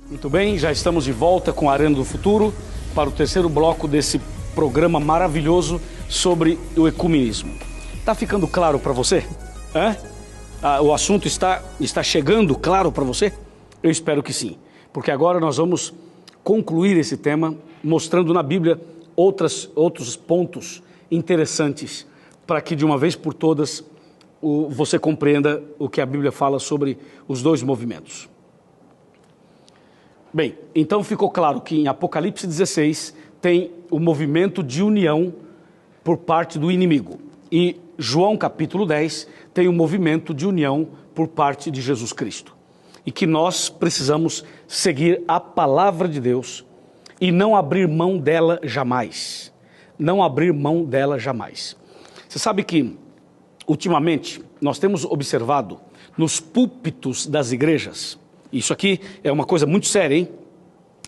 Muito bem, já estamos de volta com a Arena do Futuro para o terceiro bloco desse programa maravilhoso sobre o ecumenismo. Está ficando claro para você? O assunto está chegando claro para você? Eu espero que sim, porque agora nós vamos concluir esse tema mostrando na Bíblia outros pontos interessantes para que de uma vez por todas você compreenda o que a Bíblia fala sobre os dois movimentos. Bem, então ficou claro que em Apocalipse 16 tem o movimento de união por parte do inimigo. E João capítulo 10 tem o movimento de união por parte de Jesus Cristo. E que nós precisamos seguir a palavra de Deus e não abrir mão dela jamais. Não abrir mão dela jamais. Você sabe que, ultimamente, nós temos observado nos púlpitos das igrejas. Isso aqui é uma coisa muito séria, hein?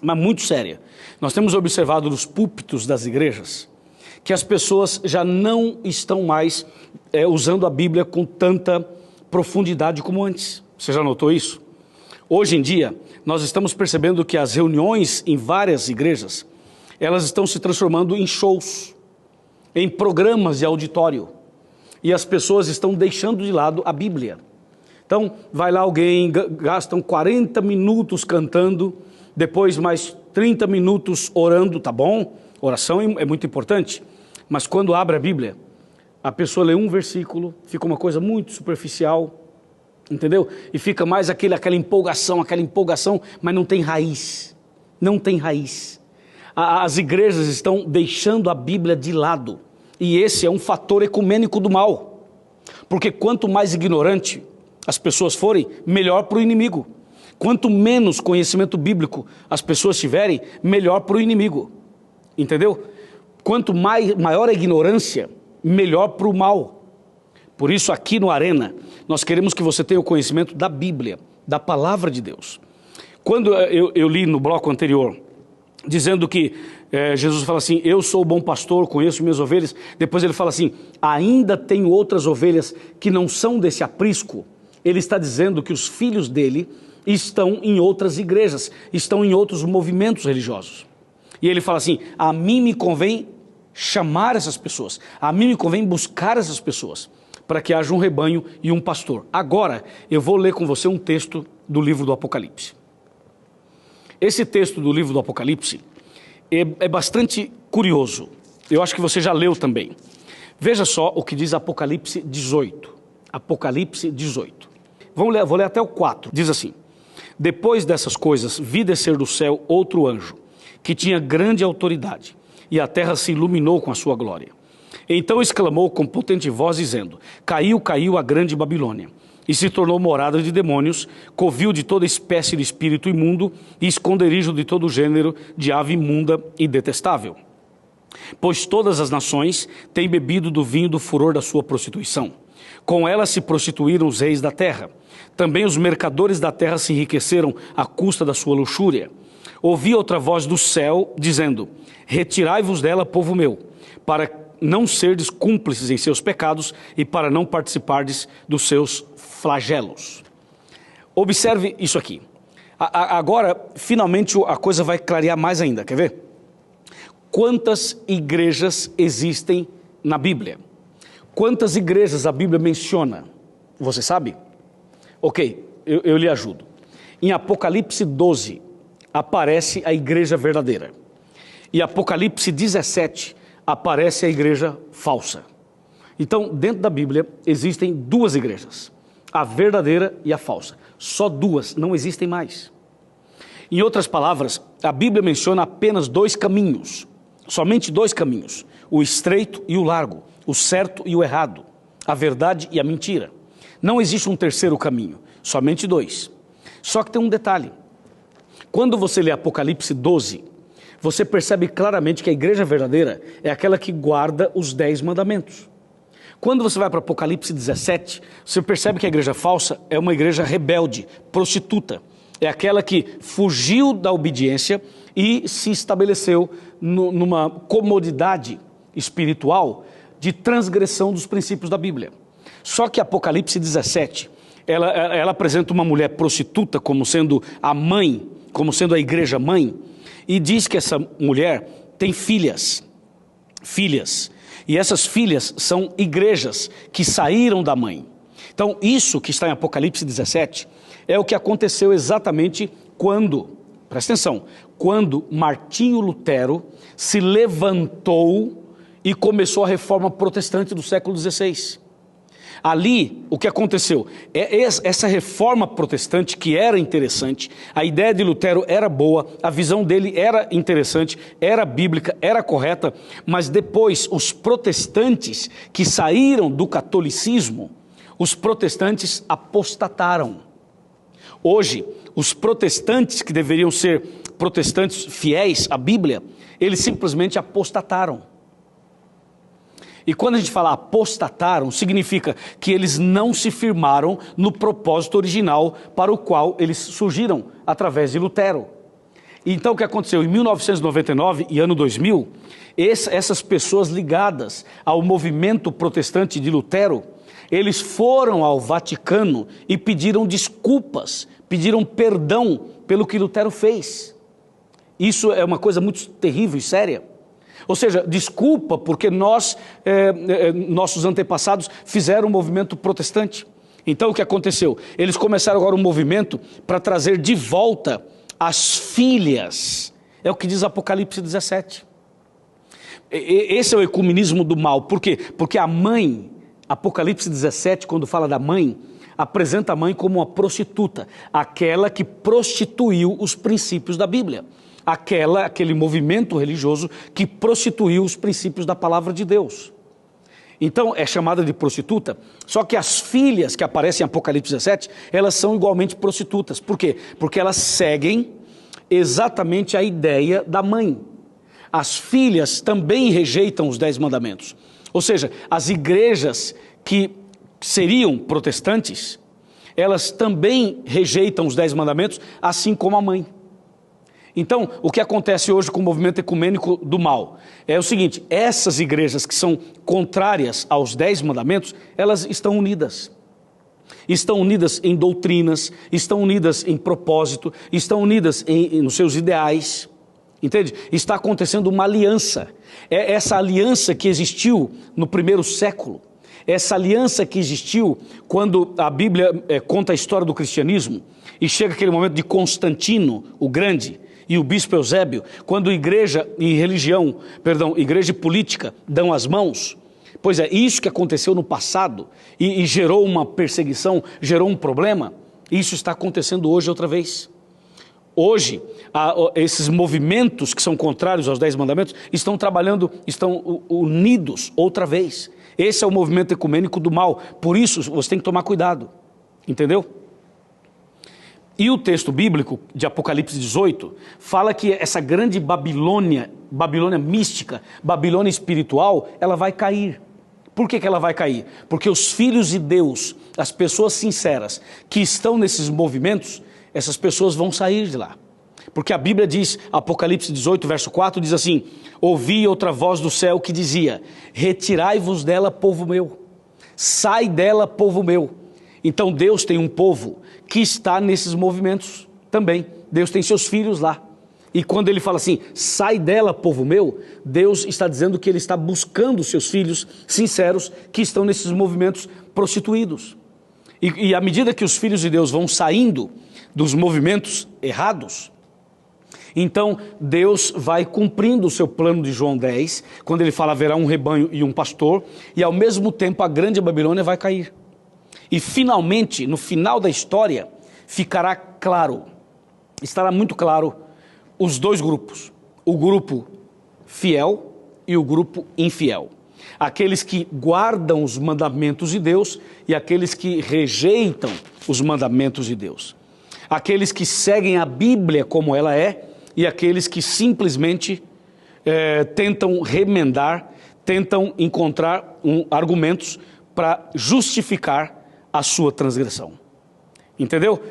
Mas muito séria. Nós temos observado nos púlpitos das igrejas que as pessoas já não estão mais usando a Bíblia com tanta profundidade como antes. Você já notou isso? Hoje em dia, nós estamos percebendo que as reuniões em várias igrejas, elas estão se transformando em shows, em programas de auditório. E as pessoas estão deixando de lado a Bíblia. Então, vai lá alguém, gastam 40 minutos cantando, depois mais 30 minutos orando, tá bom? Oração é muito importante, mas quando abre a Bíblia, a pessoa lê um versículo, fica uma coisa muito superficial, entendeu? E fica mais aquela empolgação, mas não tem raiz, não tem raiz. As igrejas estão deixando a Bíblia de lado, e esse é um fator ecumênico do mal, porque quanto mais ignorante as pessoas forem, melhor para o inimigo. Quanto menos conhecimento bíblico as pessoas tiverem, melhor para o inimigo. Entendeu? Quanto maior a ignorância, melhor para o mal. Por isso, aqui no Arena, nós queremos que você tenha o conhecimento da Bíblia, da palavra de Deus. Quando eu li no bloco anterior, dizendo que Jesus fala assim, eu sou o bom pastor, conheço minhas ovelhas. Depois ele fala assim, ainda tenho outras ovelhas que não são desse aprisco. Ele está dizendo que os filhos dele estão em outras igrejas, estão em outros movimentos religiosos. E ele fala assim, a mim me convém chamar essas pessoas, a mim me convém buscar essas pessoas, para que haja um rebanho e um pastor. Agora, eu vou ler com você um texto do livro do Apocalipse. Esse texto do livro do Apocalipse é bastante curioso. Eu acho que você já leu também. Veja só o que diz Apocalipse 18. Apocalipse 18. Vou ler até o 4. Diz assim, depois dessas coisas, vi descer do céu outro anjo, que tinha grande autoridade, e a terra se iluminou com a sua glória. Então exclamou com potente voz, dizendo, caiu a grande Babilônia, e se tornou morada de demônios, covil de toda espécie de espírito imundo, e esconderijo de todo gênero de ave imunda e detestável. Pois todas as nações têm bebido do vinho do furor da sua prostituição. Com ela se prostituíram os reis da terra. Também os mercadores da terra se enriqueceram à custa da sua luxúria. Ouvi outra voz do céu, dizendo, retirai-vos dela, povo meu, para não serdes cúmplices em seus pecados e para não participardes dos seus flagelos. Observe isso aqui. Agora, finalmente, a coisa vai clarear mais ainda, quer ver? Quantas igrejas existem na Bíblia? Quantas igrejas a Bíblia menciona? Você sabe? Ok, eu lhe ajudo. Em Apocalipse 12, aparece a igreja verdadeira. E Apocalipse 17, aparece a igreja falsa. Então, dentro da Bíblia, existem duas igrejas. A verdadeira e a falsa. Só duas, não existem mais. Em outras palavras, a Bíblia menciona apenas dois caminhos. Somente dois caminhos. O estreito e o largo. O certo e o errado. A verdade e a mentira. Não existe um terceiro caminho. Somente dois. Só que tem um detalhe. Quando você lê Apocalipse 12, você percebe claramente que a igreja verdadeira é aquela que guarda os 10 mandamentos. Quando você vai para Apocalipse 17, você percebe que a igreja falsa é uma igreja rebelde, prostituta. É aquela que fugiu da obediência e se estabeleceu numa comodidade espiritual de transgressão dos princípios da Bíblia. Só que Apocalipse 17 ela apresenta uma mulher prostituta como sendo a mãe, como sendo a igreja mãe, e diz que essa mulher tem filhas. E essas filhas são igrejas que saíram da mãe. Então, isso que está em Apocalipse 17 é o que aconteceu exatamente quando, presta atenção, quando Martinho Lutero se levantou e começou a reforma protestante do século XVI. Ali, o que aconteceu? Essa reforma protestante que era interessante, a ideia de Lutero era boa, a visão dele era interessante, era bíblica, era correta, mas depois os protestantes que saíram do catolicismo, os protestantes apostataram. Hoje, os protestantes que deveriam ser protestantes fiéis à Bíblia, eles simplesmente apostataram. E quando a gente fala apostataram, significa que eles não se firmaram no propósito original para o qual eles surgiram através de Lutero. Então o que aconteceu? Em 1999 e ano 2000, essas pessoas ligadas ao movimento protestante de Lutero, eles foram ao Vaticano e pediram desculpas, pediram perdão pelo que Lutero fez. Isso é uma coisa muito terrível e séria. Ou seja, desculpa porque nossos antepassados fizeram um movimento protestante. Então o que aconteceu? Eles começaram agora um movimento para trazer de volta as filhas. É o que diz Apocalipse 17. Esse é o ecumenismo do mal. Por quê? Porque a mãe, Apocalipse 17, quando fala da mãe, apresenta a mãe como uma prostituta, aquela que prostituiu os princípios da Bíblia. Aquele movimento religioso que prostituiu os princípios da palavra de Deus. Então é chamada de prostituta, só que as filhas que aparecem em Apocalipse 17, elas são igualmente prostitutas. Por quê? Porque elas seguem exatamente a ideia da mãe. As filhas também rejeitam os 10 mandamentos. Ou seja, as igrejas que seriam protestantes, elas também rejeitam os 10 mandamentos, assim como a mãe. Então, o que acontece hoje com o movimento ecumênico do mal é o seguinte: essas igrejas que são contrárias aos 10 mandamentos, elas estão unidas. Estão unidas em doutrinas, estão unidas em propósito, estão unidas nos seus ideais, entende? Está acontecendo uma aliança. É essa aliança que existiu no primeiro século, essa aliança que existiu quando a Bíblia conta a história do cristianismo, e chega aquele momento de Constantino, o Grande, e o bispo Eusébio, quando igreja e política dão as mãos. Pois é, isso que aconteceu no passado e gerou uma perseguição, gerou um problema, isso está acontecendo hoje outra vez. Hoje, esses movimentos que são contrários aos 10 mandamentos estão trabalhando, estão unidos outra vez. Esse é o movimento ecumênico do mal, por isso você tem que tomar cuidado, entendeu? E o texto bíblico de Apocalipse 18 fala que essa grande Babilônia mística, Babilônia espiritual, ela vai cair. Por que ela vai cair? Porque os filhos de Deus, as pessoas sinceras que estão nesses movimentos, essas pessoas vão sair de lá. Porque a Bíblia diz, Apocalipse 18, verso 4, diz assim: ouvi outra voz do céu que dizia, retirai-vos dela, povo meu, sai dela, povo meu. Então Deus tem um povo que está nesses movimentos também. Deus tem seus filhos lá. E quando ele fala assim, sai dela, povo meu, Deus está dizendo que ele está buscando seus filhos sinceros que estão nesses movimentos prostituídos. E à medida que os filhos de Deus vão saindo dos movimentos errados, então Deus vai cumprindo o seu plano de João 10, quando ele fala haverá um rebanho e um pastor, e ao mesmo tempo a grande Babilônia vai cair. E finalmente, no final da história, ficará claro, estará muito claro, os dois grupos. O grupo fiel e o grupo infiel. Aqueles que guardam os mandamentos de Deus e aqueles que rejeitam os mandamentos de Deus. Aqueles que seguem a Bíblia como ela é e aqueles que simplesmente tentam remendar, tentam encontrar argumentos para justificar a sua transgressão. Entendeu?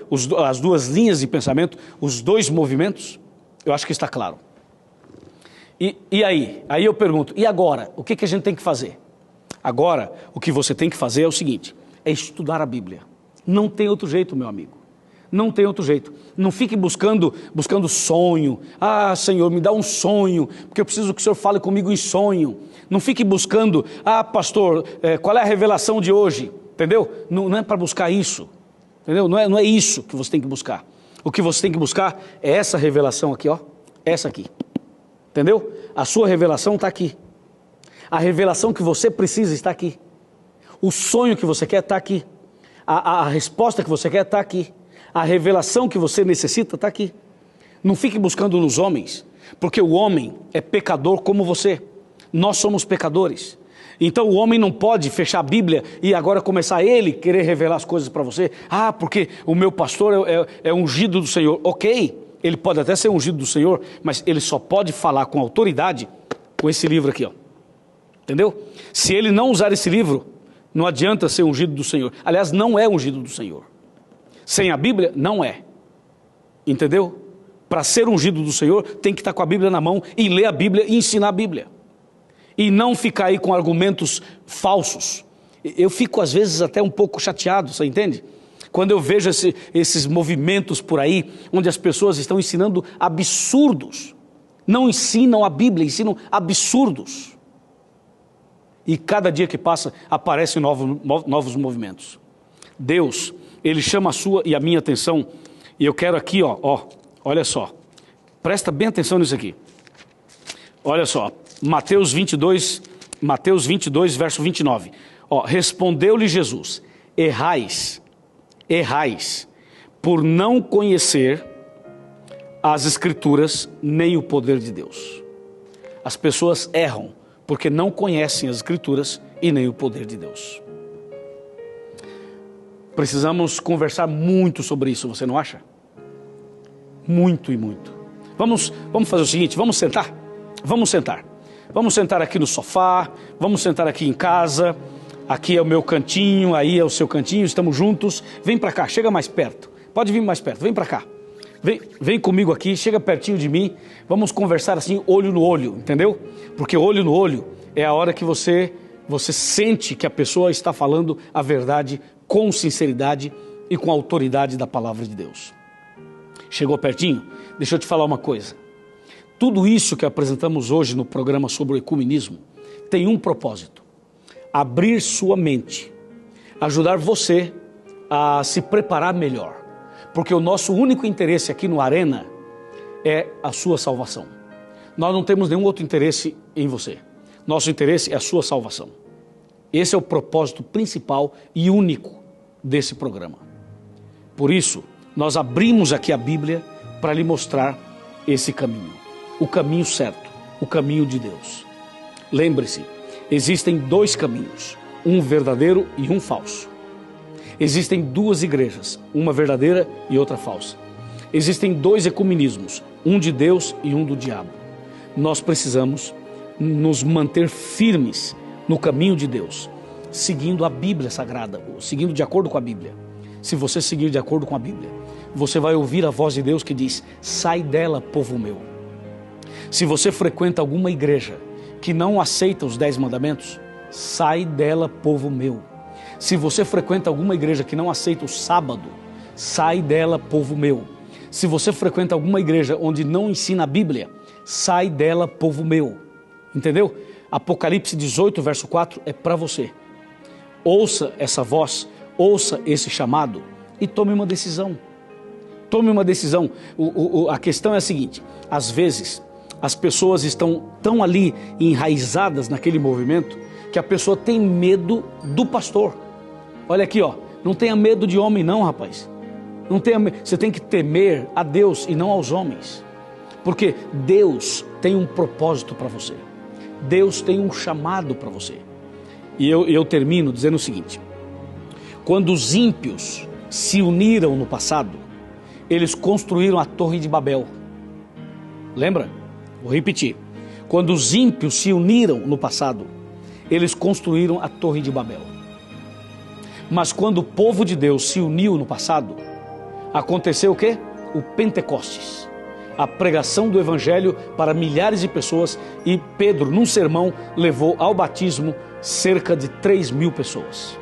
As duas linhas de pensamento, os dois movimentos, eu acho que está claro. E aí? Aí eu pergunto, e agora? O que a gente tem que fazer? Agora, o que você tem que fazer é o seguinte, é estudar a Bíblia. Não tem outro jeito, meu amigo. Não tem outro jeito. Não fique buscando sonho. Ah, Senhor, me dá um sonho, porque eu preciso que o Senhor fale comigo em sonho. Não fique buscando, ah, pastor, qual é a revelação de hoje? Entendeu? Não é para buscar isso. Entendeu? Não é isso que você tem que buscar. O que você tem que buscar é essa revelação aqui, ó. Essa aqui. Entendeu? A sua revelação está aqui. A revelação que você precisa está aqui. O sonho que você quer está aqui. A resposta que você quer está aqui. A revelação que você necessita está aqui. Não fique buscando nos homens, porque o homem é pecador como você. Nós somos pecadores. Então o homem não pode fechar a Bíblia e agora começar ele querer revelar as coisas para você. Ah, porque o meu pastor é ungido do Senhor. Ok, ele pode até ser ungido do Senhor, mas ele só pode falar com autoridade com esse livro aqui, ó. Entendeu? Se ele não usar esse livro, não adianta ser ungido do Senhor. Aliás, não é ungido do Senhor. Sem a Bíblia, não é. Entendeu? Para ser ungido do Senhor, tem que estar com a Bíblia na mão e ler a Bíblia e ensinar a Bíblia. E não ficar aí com argumentos falsos. Eu fico às vezes até um pouco chateado, você entende? Quando eu vejo esses movimentos por aí, onde as pessoas estão ensinando absurdos. Não ensinam a Bíblia, ensinam absurdos. E cada dia que passa, aparecem novos movimentos. Deus, Ele chama a sua e a minha atenção. E eu quero aqui, olha só. Presta bem atenção nisso aqui. Olha só, Mateus 22, verso 29. Respondeu-lhe Jesus, errais, por não conhecer as Escrituras nem o poder de Deus. As pessoas erram porque não conhecem as Escrituras e nem o poder de Deus. Precisamos conversar muito sobre isso, você não acha? Muito e muito. Vamos fazer o seguinte, vamos sentar. Vamos sentar aqui no sofá, vamos sentar aqui em casa. Aqui é o meu cantinho, aí é o seu cantinho, estamos juntos. Vem para cá, chega mais perto. Pode vir mais perto, vem para cá. Vem comigo aqui, chega pertinho de mim. Vamos conversar assim, olho no olho, entendeu? Porque olho no olho é a hora que você sente que a pessoa está falando a verdade com sinceridade e com autoridade da palavra de Deus. Chegou pertinho? Deixa eu te falar uma coisa. Tudo isso que apresentamos hoje no programa sobre o ecumenismo tem um propósito: abrir sua mente, ajudar você a se preparar melhor, porque o nosso único interesse aqui no Arena é a sua salvação. Nós não temos nenhum outro interesse em você. Nosso interesse é a sua salvação. Esse é o propósito principal e único desse programa. Por isso, nós abrimos aqui a Bíblia para lhe mostrar esse caminho, o caminho certo, o caminho de Deus. Lembre-se, existem dois caminhos, um verdadeiro e um falso. Existem duas igrejas, uma verdadeira e outra falsa. Existem dois ecumenismos, um de Deus e um do diabo. Nós precisamos nos manter firmes no caminho de Deus, seguindo a Bíblia Sagrada, seguindo de acordo com a Bíblia. Se você seguir de acordo com a Bíblia, você vai ouvir a voz de Deus que diz: sai dela, povo meu. Se você frequenta alguma igreja que não aceita os 10 mandamentos, sai dela, povo meu. Se você frequenta alguma igreja que não aceita o sábado, sai dela, povo meu. Se você frequenta alguma igreja onde não ensina a Bíblia, sai dela, povo meu. Entendeu? Apocalipse 18, verso 4 é para você. Ouça essa voz, ouça esse chamado e tome uma decisão. Tome uma decisão. A questão é a seguinte: às vezes as pessoas estão tão ali enraizadas naquele movimento que a pessoa tem medo do pastor. Olha aqui, não tenha medo de homem não, rapaz. Não tenha medo. Você tem que temer a Deus e não aos homens. Porque Deus tem um propósito para você. Deus tem um chamado para você. E eu termino dizendo o seguinte: quando os ímpios se uniram no passado, eles construíram a Torre de Babel. Lembra? Vou repetir. Quando os ímpios se uniram no passado, eles construíram a Torre de Babel. Mas quando o povo de Deus se uniu no passado, aconteceu o quê? O Pentecostes. A pregação do Evangelho para milhares de pessoas, e Pedro, num sermão, levou ao batismo cerca de 3.000 pessoas.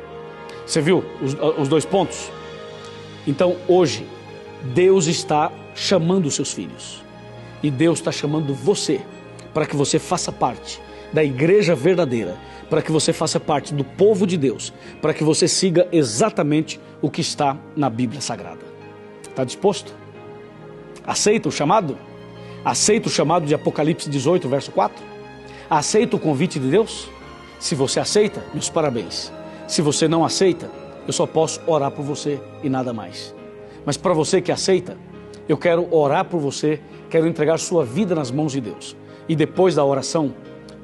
Você viu os dois pontos? Então hoje, Deus está chamando os seus filhos. E Deus está chamando você para que você faça parte da igreja verdadeira, para que você faça parte do povo de Deus, para que você siga exatamente o que está na Bíblia Sagrada. Está disposto? Aceita o chamado? Aceita o chamado de Apocalipse 18, verso 4? Aceita o convite de Deus? Se você aceita, meus parabéns. Se você não aceita, eu só posso orar por você e nada mais. Mas para você que aceita, eu quero orar por você, quero entregar sua vida nas mãos de Deus. E depois da oração,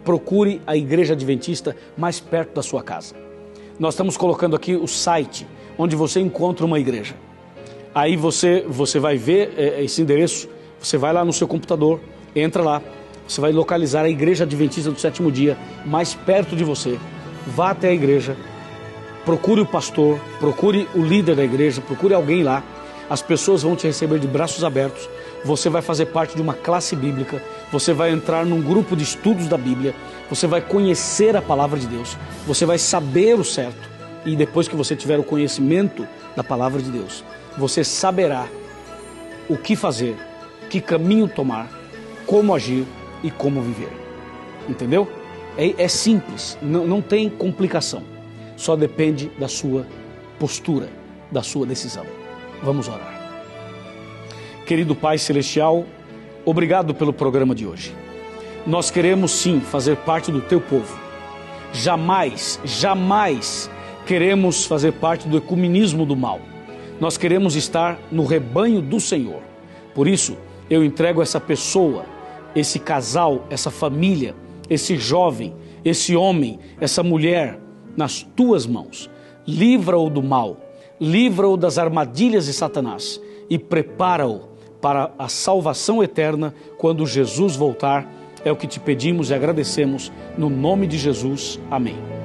procure a igreja adventista mais perto da sua casa. Nós estamos colocando aqui o site onde você encontra uma igreja. Aí você vai ver esse endereço, você vai lá no seu computador, entra lá, você vai localizar a igreja adventista do sétimo dia mais perto de você. Vá até a igreja, procure o pastor, procure o líder da igreja, procure alguém lá. As pessoas vão te receber de braços abertos. Você vai fazer parte de uma classe bíblica, você vai entrar num grupo de estudos da Bíblia, você vai conhecer a palavra de Deus, você vai saber o certo. E depois que você tiver o conhecimento da palavra de Deus, você saberá o que fazer, que caminho tomar, como agir e como viver. Entendeu? É simples, não tem complicação. Só depende da sua postura, da sua decisão. Vamos orar. Querido Pai Celestial, obrigado pelo programa de hoje. Nós queremos sim fazer parte do Teu povo. Jamais queremos fazer parte do ecumenismo do mal. Nós queremos estar no rebanho do Senhor. Por isso, eu entrego essa pessoa, esse casal, essa família, esse jovem, esse homem, essa mulher, nas Tuas mãos. Livra-o do mal, livra-o das armadilhas de Satanás e prepara-o para a salvação eterna quando Jesus voltar. É o que te pedimos e agradecemos no nome de Jesus. Amém.